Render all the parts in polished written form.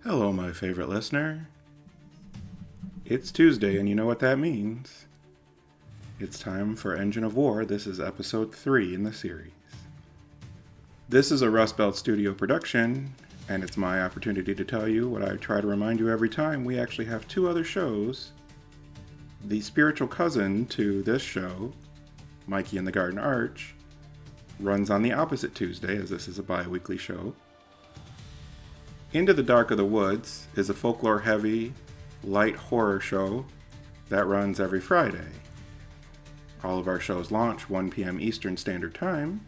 Hello, my favorite listener. It's Tuesday, and you know what that means. It's time for Engine of War. This is episode 3 in the series. This is a Rust Belt Studio production, and it's my opportunity to tell you what I try to remind you every time. We actually have 2 other shows. The spiritual cousin to this show, Mikey and the Garden Arch, runs on the opposite Tuesday, as this is a bi-weekly show. Into the Dark of the Woods is a folklore-heavy, light horror show that runs every Friday. All of our shows launch 1 p.m. Eastern Standard Time.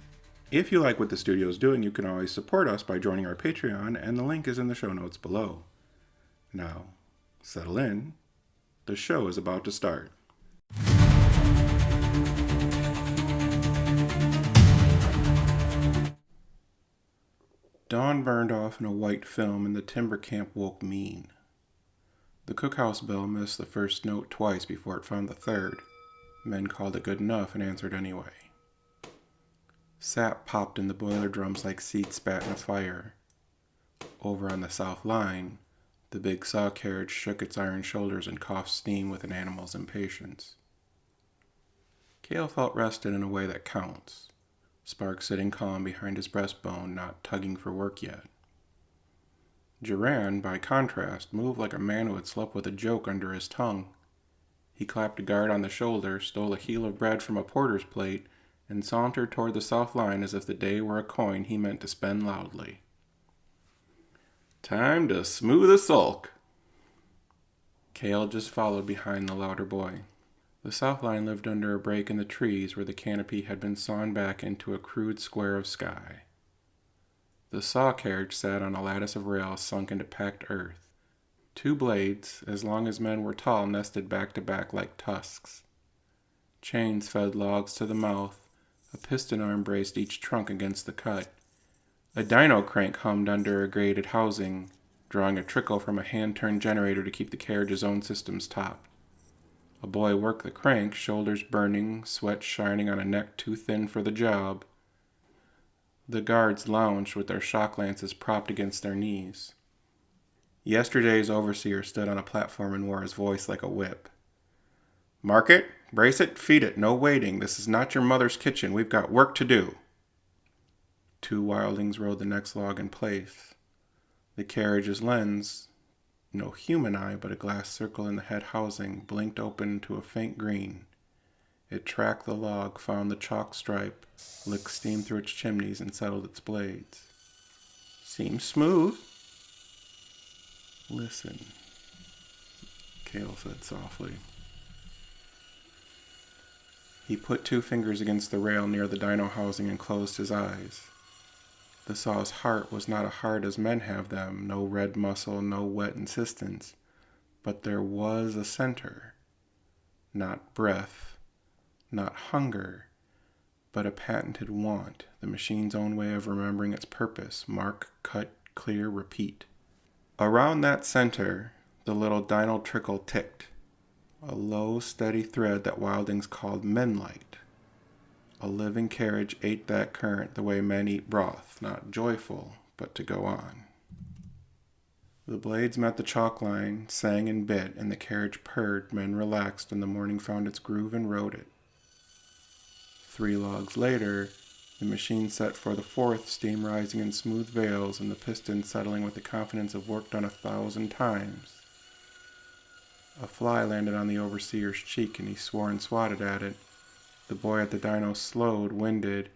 If you like what the studio is doing, you can always support us by joining our Patreon, and the link is in the show notes below. Now, settle in. The show is about to start. Dawn burned off in a white film, and the timber camp woke mean. The cookhouse bell missed the first note twice before it found the third. Men called it good enough and answered anyway. Sap popped in the boiler drums like seed spat in a fire. Over on the south line, the big saw carriage shook its iron shoulders and coughed steam with an animal's impatience. Kael felt rested in a way that counts. Spark sitting calm behind his breastbone, not tugging for work yet. Jorran, by contrast, moved like a man who had slept with a joke under his tongue. He clapped a guard on the shoulder, stole a heel of bread from a porter's plate, and sauntered toward the south line as if the day were a coin he meant to spend loudly. Time to smooth a sulk. Kael just followed behind the louder boy. The south line lived under a break in the trees where the canopy had been sawn back into a crude square of sky. The saw carriage sat on a lattice of rails sunk into packed earth. 2 blades, as long as men were tall, nested back to back like tusks. Chains fed logs to the mouth. A piston arm braced each trunk against the cut. A dyno crank hummed under a grated housing, drawing a trickle from a hand-turned generator to keep the carriage's own systems topped. A boy worked the crank, shoulders burning, sweat shining on a neck too thin for the job. The guards lounged with their shock lances propped against their knees. Yesterday's overseer stood on a platform and wore his voice like a whip. Mark it, brace it, feed it, no waiting. This is not your mother's kitchen. We've got work to do. 2 wildlings rode the next log in place. The carriage's lens, no human eye but a glass circle in the head housing, blinked open to a faint green. It tracked the log, found the chalk stripe, licked steam through its chimneys, and settled its blades. Seems smooth. Listen, Kael said softly. He put 2 fingers against the rail near the dyno housing and closed his eyes. The saw's heart was not a heart as men have them, no red muscle, no wet insistence, but there was a center. Not breath, not hunger, but a patented want, the machine's own way of remembering its purpose: mark, cut, clear, repeat. Around that center, the little dyno trickle ticked, a low, steady thread that wildlings called menlight. A living carriage ate that current the way men eat broth, not joyful, but to go on. The blades met the chalk line, sang and bit, and the carriage purred. Men relaxed, and the morning found its groove and rode it. 3 logs later, the machine set for the 4th, steam rising in smooth veils, and the piston settling with the confidence of work done 1,000 times. A fly landed on the overseer's cheek, and he swore and swatted at it. The boy at the dyno slowed, winded.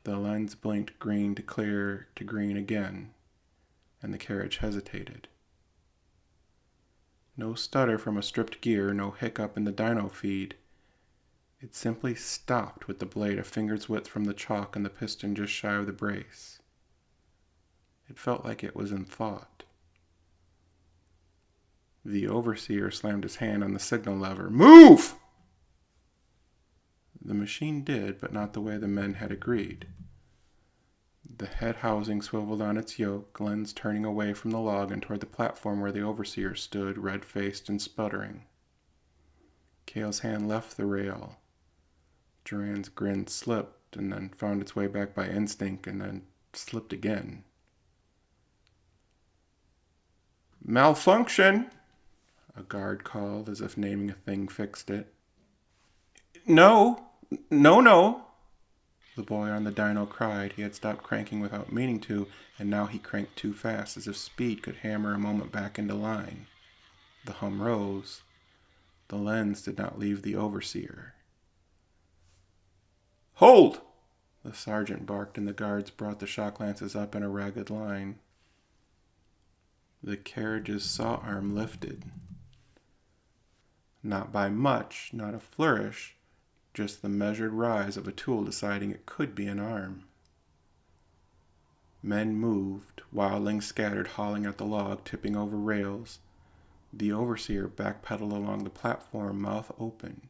The lens blinked green to clear to green again, and the carriage hesitated. No stutter from a stripped gear, no hiccup in the dyno feed. It simply stopped with the blade a finger's width from the chalk and the piston just shy of the brace. It felt like it was in thought. The overseer slammed his hand on the signal lever. Move! The machine did, but not the way the men had agreed. The head housing swiveled on its yoke, lens turning away from the log and toward the platform where the overseer stood, red-faced and sputtering. Kael's hand left the rail. Jorran's grin slipped and then found its way back by instinct and then slipped again. Malfunction, a guard called, as if naming a thing fixed it. No, no, the boy on the dyno cried. He had stopped cranking without meaning to, and now he cranked too fast, as if speed could hammer a moment back into line. The hum rose. The lens did not leave the overseer. Hold! The sergeant barked, and the guards brought the shock lances up in a ragged line. The carriage's saw arm lifted. Not by much, not a flourish, just the measured rise of a tool deciding it could be an arm. Men moved, wildlings scattered, hauling at the log, tipping over rails. The overseer backpedaled along the platform, mouth open.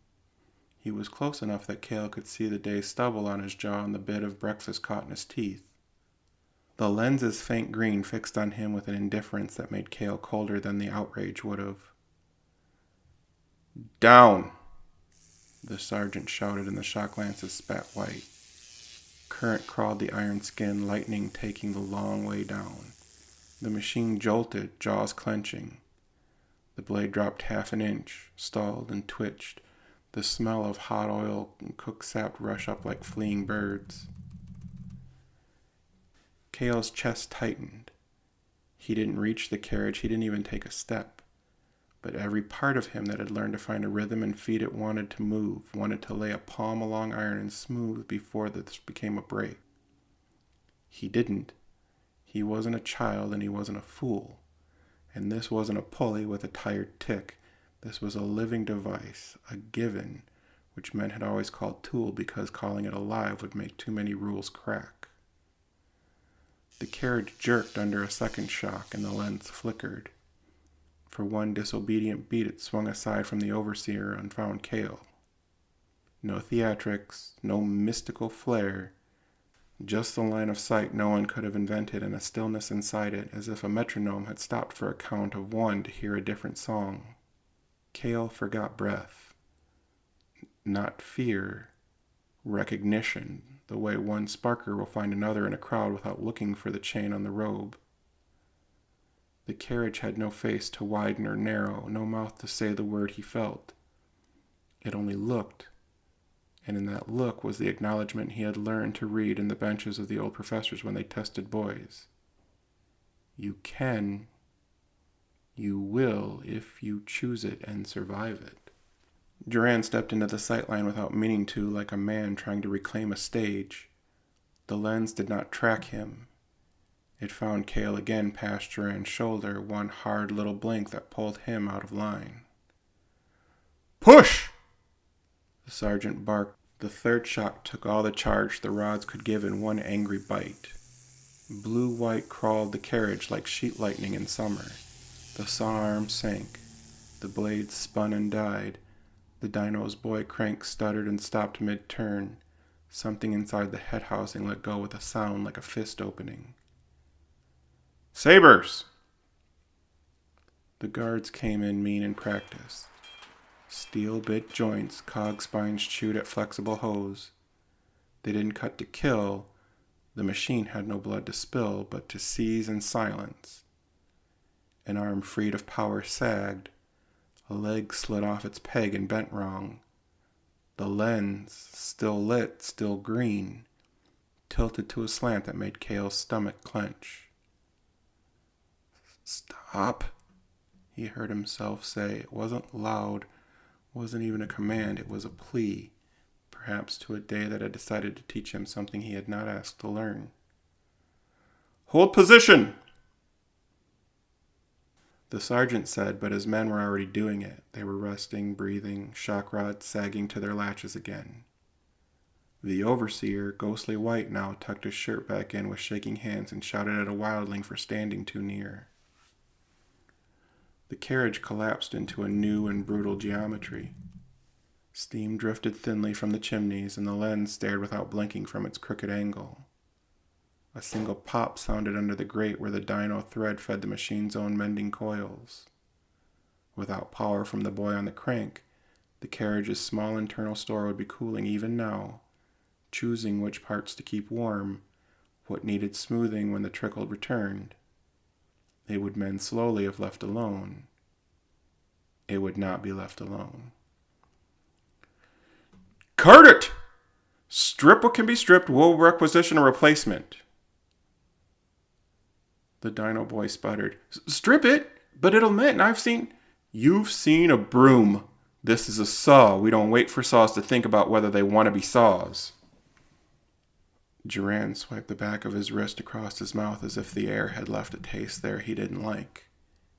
He was close enough that Kael could see the day's stubble on his jaw and the bit of breakfast caught in his teeth. The lens's faint green fixed on him with an indifference that made Kael colder than the outrage would have. Down! The sergeant shouted, and the shock lances spat white. Current crawled the iron skin, lightning taking the long way down. The machine jolted, jaws clenching. The blade dropped half an inch, stalled and twitched. The smell of hot oil and cooked sap rushed up like fleeing birds. Kael's chest tightened. He didn't reach the carriage, he didn't even take a step. But every part of him that had learned to find a rhythm and feed it wanted to move, wanted to lay a palm along iron and smooth before this became a break. He didn't. He wasn't a child and he wasn't a fool. And this wasn't a pulley with a tired tick. This was a living device, a given, which men had always called tool because calling it alive would make too many rules crack. The carriage jerked under a second shock and the lens flickered. For one disobedient beat it swung aside from the overseer and found Kael. No theatrics, no mystical flair, just the line of sight no one could have invented and a stillness inside it as if a metronome had stopped for a count of one to hear a different song. Kael forgot breath. Not fear, recognition, the way one sparker will find another in a crowd without looking for the chain on the robe. The carriage had no face to widen or narrow, no mouth to say the word he felt. It only looked, and in that look was the acknowledgement he had learned to read in the benches of the old professors when they tested boys. You can, you will, if you choose it and survive it. Jorran stepped into the sightline without meaning to, like a man trying to reclaim a stage. The lens did not track him. It found Kael again past Jorran's shoulder, one hard little blink that pulled him out of line. Push! The sergeant barked. The third shock took all the charge the rods could give in one angry bite. Blue-white crawled the carriage like sheet lightning in summer. The saw arm sank. The blades spun and died. The dyno's boy crank stuttered and stopped mid-turn. Something inside the head housing let go with a sound like a fist opening. Sabers! The guards came in mean in practice. Steel bit joints, cog spines chewed at flexible hose. They didn't cut to kill. The machine had no blood to spill, but to seize and silence. An arm freed of power sagged. A leg slid off its peg and bent wrong. The lens, still lit, still green, tilted to a slant that made Kael's stomach clench. Stop, he heard himself say. It wasn't loud, wasn't even a command, it was a plea, perhaps to a day that had decided to teach him something he had not asked to learn. Hold position! The sergeant said, but his men were already doing it. They were resting, breathing, shock rods sagging to their latches again. The overseer, ghostly white now, tucked his shirt back in with shaking hands and shouted at a wildling for standing too near. The carriage collapsed into a new and brutal geometry. Steam drifted thinly from the chimneys, and the lens stared without blinking from its crooked angle. A single pop sounded under the grate where the dyno thread fed the machine's own mending coils. Without power from the boy on the crank, the carriage's small internal store would be cooling even now, choosing which parts to keep warm, what needed smoothing when the trickle returned. It would mend slowly if left alone. It would not be left alone. Cart it! Strip what can be stripped, we'll requisition a replacement. The dino boy sputtered. Strip it? But it'll mend. You've seen a broom. This is a saw. We don't wait for saws to think about whether they want to be saws. Jorran swiped the back of his wrist across his mouth as if the air had left a taste there he didn't like.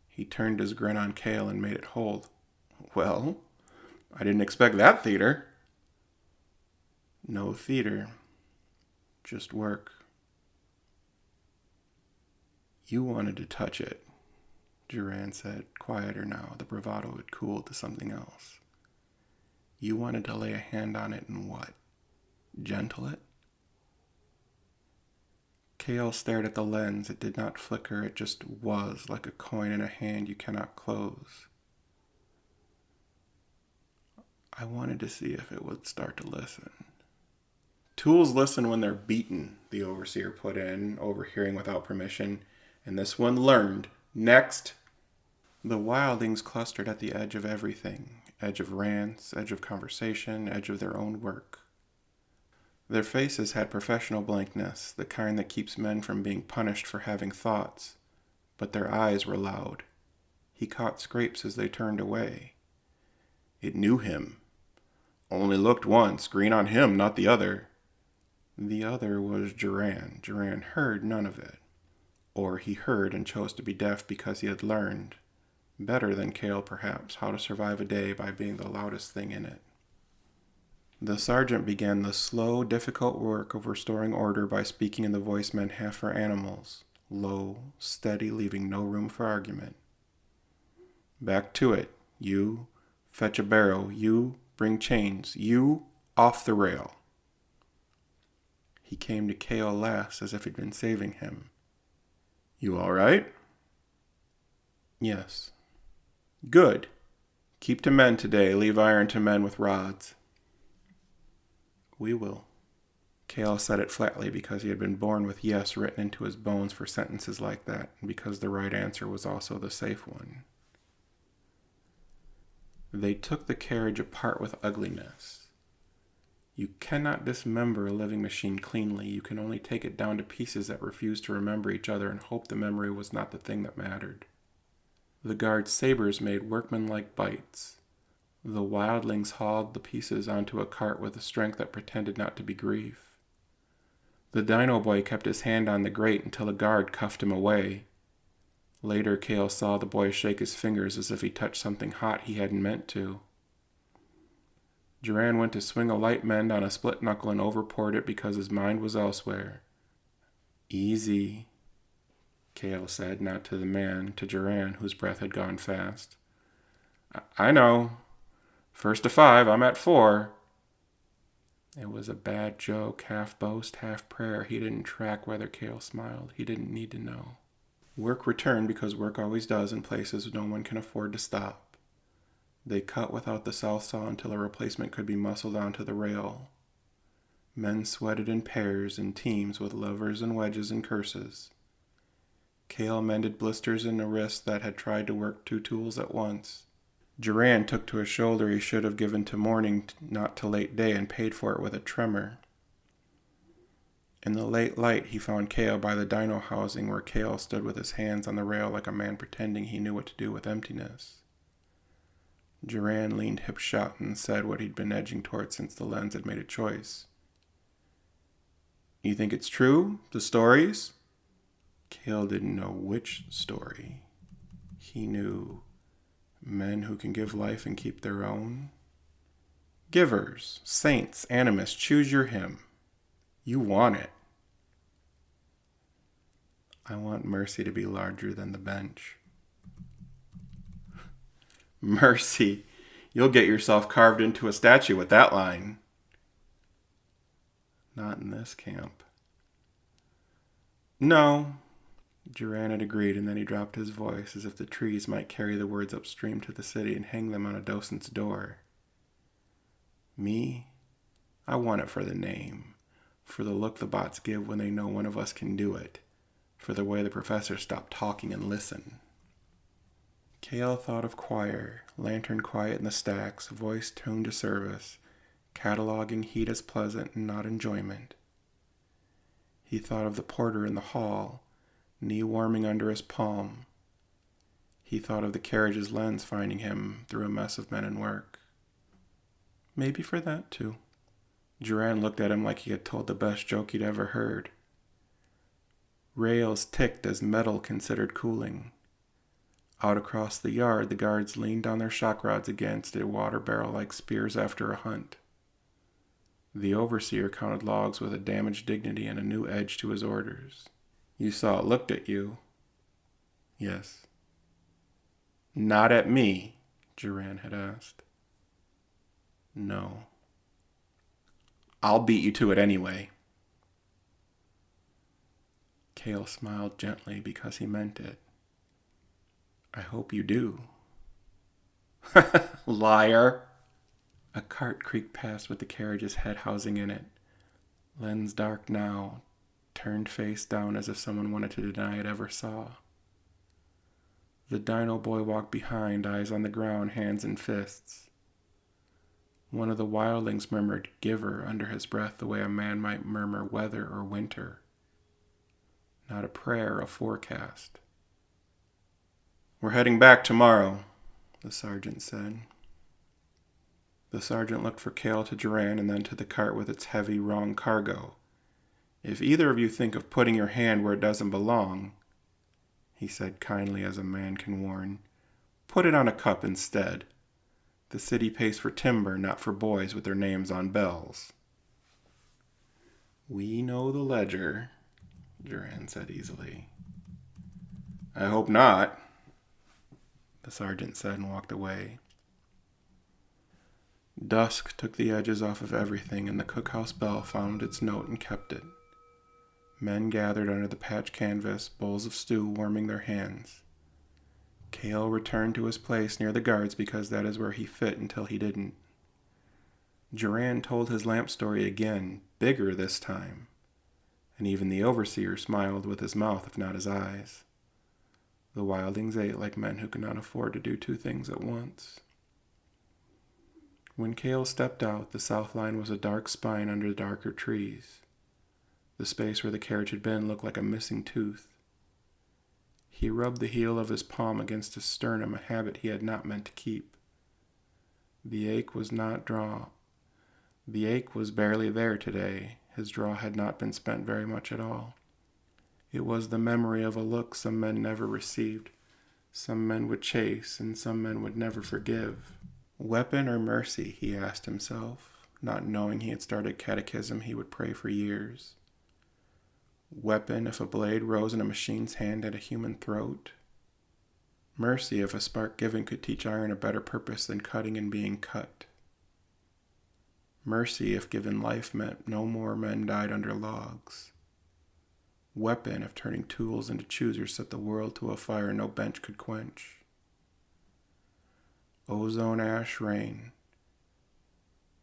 He turned his grin on Kael and made it hold. Well, I didn't expect that theater. No theater. Just work. You wanted to touch it, Jorran said, quieter now. The bravado had cooled to something else. You wanted to lay a hand on it and what? Gentle it? Kael stared at the lens. It did not flicker. It just was, like a coin in a hand you cannot close. I wanted to see if it would start to listen. Tools listen when they're beaten, the overseer put in, overhearing without permission, and this one learned. Next! The wildlings clustered at the edge of everything. Edge of rants, edge of conversation, edge of their own work. Their faces had professional blankness, the kind that keeps men from being punished for having thoughts. But their eyes were loud. He caught scrapes as they turned away. It knew him. Only looked once, green on him, not the other. The other was Jorran. Jorran heard none of it. Or he heard and chose to be deaf because he had learned, better than Kael perhaps, how to survive a day by being the loudest thing in it. The sergeant began the slow, difficult work of restoring order by speaking in the voice men have for animals, low, steady, leaving no room for argument. Back to it. You, fetch a barrow. You, bring chains. You, off the rail. He came to Kael last as if he'd been saving him. You all right? Yes. Good. Keep to men today. Leave iron to men with rods. We will. Kael said it flatly because he had been born with yes written into his bones for sentences like that, and because the right answer was also the safe one. They took the carriage apart with ugliness. You cannot dismember a living machine cleanly. You can only take it down to pieces that refuse to remember each other and hope the memory was not the thing that mattered. The guard's sabers made workmanlike bites. The wildlings hauled the pieces onto a cart with a strength that pretended not to be grief. The dino boy kept his hand on the grate until a guard cuffed him away. Later, Kael saw the boy shake his fingers as if he touched something hot he hadn't meant to. Jorran went to swing a light mend on a split knuckle and overpoured it because his mind was elsewhere. Easy, Kael said, not to the man, to Jorran, whose breath had gone fast. I know. First to 5, I'm at 4. It was a bad joke, half boast, half prayer. He didn't track whether Kael smiled. He didn't need to know. Work returned because work always does in places no one can afford to stop. They cut without the south saw until a replacement could be muscled onto the rail. Men sweated in pairs and teams with levers and wedges and curses. Kael mended blisters in a wrist that had tried to work 2 tools at once. Jorran took to a shoulder he should have given to morning, not to late day, and paid for it with a tremor. In the late light, he found Kael by the dino housing, where Kael stood with his hands on the rail like a man pretending he knew what to do with emptiness. Jorran leaned hip-shot and said what he'd been edging toward since the lens had made a choice. You think it's true? The stories? Kael didn't know which story. He knew men who can give life and keep their own. Givers, saints, animists, choose your hymn. You want it. I want mercy to be larger than the bench. Mercy. You'll get yourself carved into a statue with that line. Not in this camp. No, Jorran had agreed, and then he dropped his voice as if the trees might carry the words upstream to the city and hang them on a docent's door. Me? I want it for the name, for the look the bots give when they know one of us can do it. for the way the professor stopped talking and listened. Kael thought of choir, lantern quiet in the stacks, voice tuned to service, cataloging heat as pleasant and not enjoyment. He thought of the porter in the hall, knee warming under his palm. He thought of the carriage's lens finding him through a mess of men and work. Maybe for that, too. Jorran looked at him like he had told the best joke he'd ever heard. Rails ticked as metal considered cooling. Out across the yard, the guards leaned on their shock rods against a water barrel like spears after a hunt. The overseer counted logs with a damaged dignity and a new edge to his orders. You saw it looked at you. Yes. Not at me, Jorran had asked. No. I'll beat you to it anyway. Kael smiled gently because he meant it. I hope you do. Liar! A cart creaked past with the carriage's head housing in it. Lens dark now, turned face down as if someone wanted to deny it ever saw. The dino boy walked behind, eyes on the ground, hands in fists. One of the wildlings murmured "giver" under his breath the way a man might murmur weather or winter. Not a prayer, a forecast. We're heading back tomorrow, the sergeant said. The sergeant looked from Kael to Jorran and then to the cart with its heavy, wrong cargo. If either of you think of putting your hand where it doesn't belong, he said kindly as a man can warn, put it on a cup instead. The city pays for timber, not for boys with their names on bells. We know the ledger, Jorran said easily. I hope not, the sergeant said and walked away. Dusk took the edges off of everything, and the cookhouse bell found its note and kept it. Men gathered under the patched canvas, bowls of stew warming their hands. Kael returned to his place near the guards because that is where he fit until he didn't. Jorran told his lamp story again, bigger this time, and even the overseer smiled with his mouth if not his eyes. The wildlings ate like men who could not afford to do two things at once. When Kael stepped out, the south line was a dark spine under darker trees. The space where the carriage had been looked like a missing tooth. He rubbed the heel of his palm against his sternum, a habit he had not meant to keep. The ache was barely there today. His draw had not been spent very much at all. It was the memory of a look some men never received. Some men would chase, and some men would never forgive. Weapon or mercy, he asked himself, not knowing he had started catechism he would pray for years. Weapon if a blade rose in a machine's hand at a human throat. Mercy if a spark given could teach iron a better purpose than cutting and being cut. Mercy if given life meant no more men died under logs. Weapon if turning tools into choosers set the world to a fire no bench could quench. Ozone ash rain.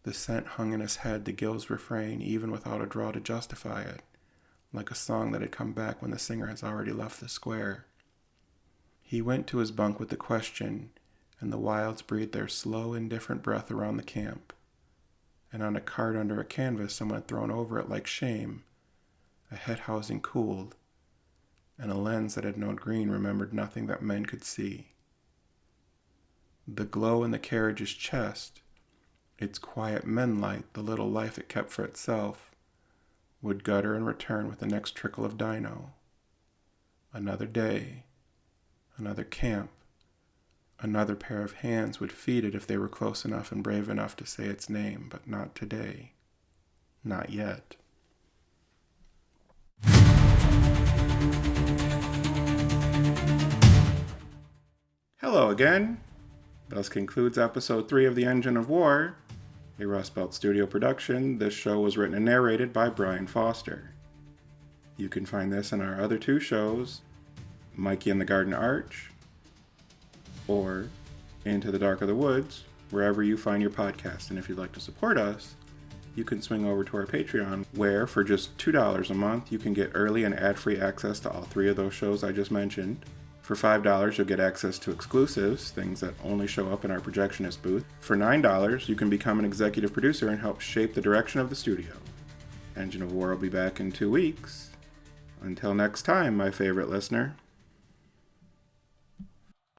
The scent hung in his head, the gills refrain, even without a draw to justify it, like a song that had come back when the singer has already left the square. He went to his bunk with the question, and the wilds breathed their slow, indifferent breath around the camp. And on a cart under a canvas someone had thrown over it like shame, a head housing cooled, and a lens that had known green remembered nothing that men could see. The glow in the carriage's chest, its quiet men light, the little life it kept for itself, would gutter and return with the next trickle of dino. Another day, another camp, another pair of hands would feed it if they were close enough and brave enough to say its name, but not today. Not yet. Hello again. Thus concludes episode 3 of The Engine of War, a Rust Belt Studio production. This show was written and narrated by Bryan Foster. You can find this in our other 2 shows, Mikey and the Garden Arch, or Into the Dark of the Woods, wherever you find your podcast. And if you'd like to support us, you can swing over to our Patreon, where for just $2 a month, you can get early and ad-free access to all 3 of those shows I just mentioned. For $5, you'll get access to exclusives, things that only show up in our projectionist booth. For $9, you can become an executive producer and help shape the direction of the studio. Engine of War will be back in 2 weeks. Until next time, my favorite listener.